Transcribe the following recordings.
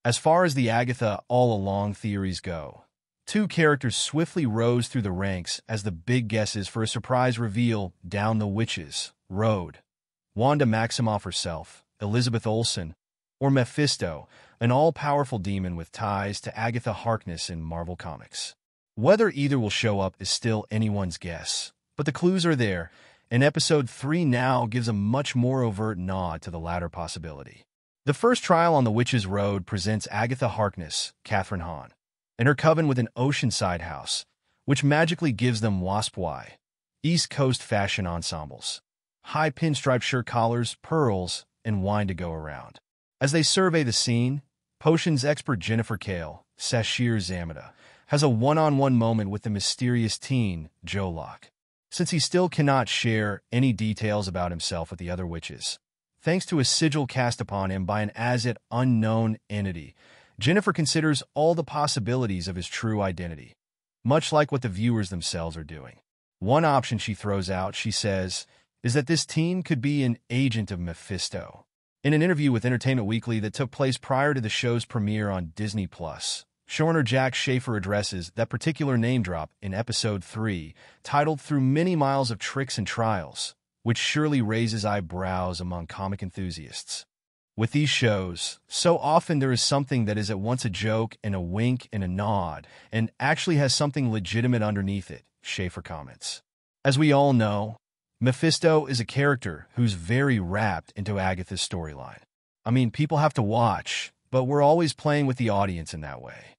As far as the Agatha All Along theories go, two characters swiftly rose through the ranks as the big guesses for a surprise reveal down the witch's road. Wanda Maximoff herself, Elizabeth Olsen, or Mephisto, an all-powerful demon with ties to Agatha Harkness in Marvel Comics. Whether either will show up is still anyone's guess, but the clues are there, and Episode 3 now gives a much more overt nod to the latter possibility. The first trial on the Witch's Road presents Agatha Harkness, Catherine Hahn, and her coven with an oceanside house, which magically gives them WASP-Y, East Coast fashion ensembles, high pinstripe shirt collars, pearls, and wine to go around. As they survey the scene, potions expert Jennifer Kale, Sashir Zamata, has a one-on-one moment with the mysterious teen, Joe Locke. Since he still cannot share any details about himself with the other witches, thanks to a sigil cast upon him by an as-yet unknown entity, Jennifer considers all the possibilities of his true identity, much like what the viewers themselves are doing. One option she throws out, she says, is that this teen could be an agent of Mephisto. In an interview with Entertainment Weekly that took place prior to the show's premiere on Disney+, showrunner Jack Schaefer addresses that particular name drop in Episode 3, titled Through Many Miles of Tricks and Trials, which surely raises eyebrows among comic enthusiasts. With these shows, so often there is something that is at once a joke and a wink and a nod, and actually has something legitimate underneath it, Schaefer comments. As we all know, Mephisto is a character who's very wrapped into Agatha's storyline. I mean, people have to watch, but we're always playing with the audience in that way.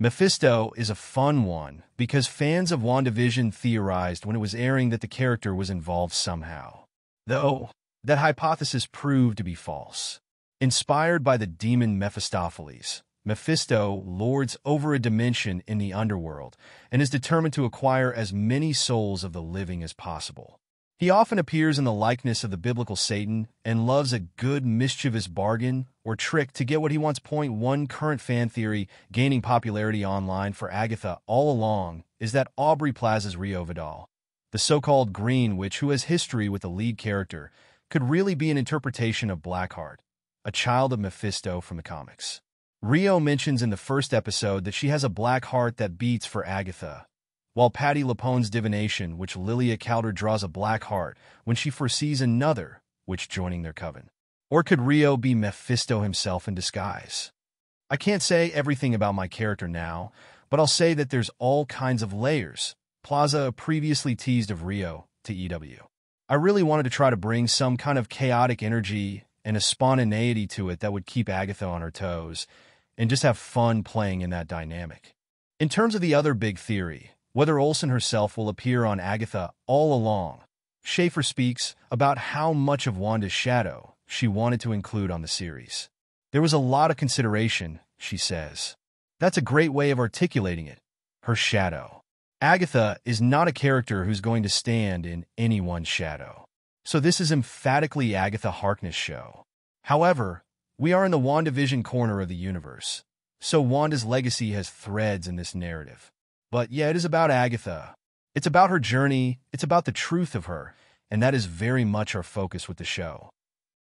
Mephisto is a fun one because fans of WandaVision theorized when it was airing that the character was involved somehow. Though, that hypothesis proved to be false. Inspired by the demon Mephistopheles, Mephisto lords over a dimension in the underworld and is determined to acquire as many souls of the living as possible. He often appears in the likeness of the biblical Satan and loves a good mischievous bargain or trick to get what he wants. One current fan theory gaining popularity online for Agatha All Along is that Aubrey Plaza's Rio Vidal, the so-called Green Witch who has history with the lead character, could really be an interpretation of Blackheart, a child of Mephisto from the comics. Rio mentions in the first episode that she has a black heart that beats for Agatha, while Patti LuPone's divination, which Lilia Calder draws a black heart when she foresees another witch joining their coven. Or could Rio be Mephisto himself in disguise? I can't say everything about my character now, but I'll say that there's all kinds of layers. Plaza previously teased of Rio to EW. I really wanted to try to bring some kind of chaotic energy and a spontaneity to it that would keep Agatha on her toes and just have fun playing in that dynamic. In terms of the other big theory, whether Olsen herself will appear on Agatha All Along, Schaefer speaks about how much of Wanda's shadow she wanted to include on the series. There was a lot of consideration, she says. That's a great way of articulating it, her shadow. Agatha is not a character who's going to stand in anyone's shadow. So this is emphatically Agatha Harkness' show. However, we are in the WandaVision corner of the universe, so Wanda's legacy has threads in this narrative. But yeah, it is about Agatha. It's about her journey, it's about the truth of her, and that is very much our focus with the show.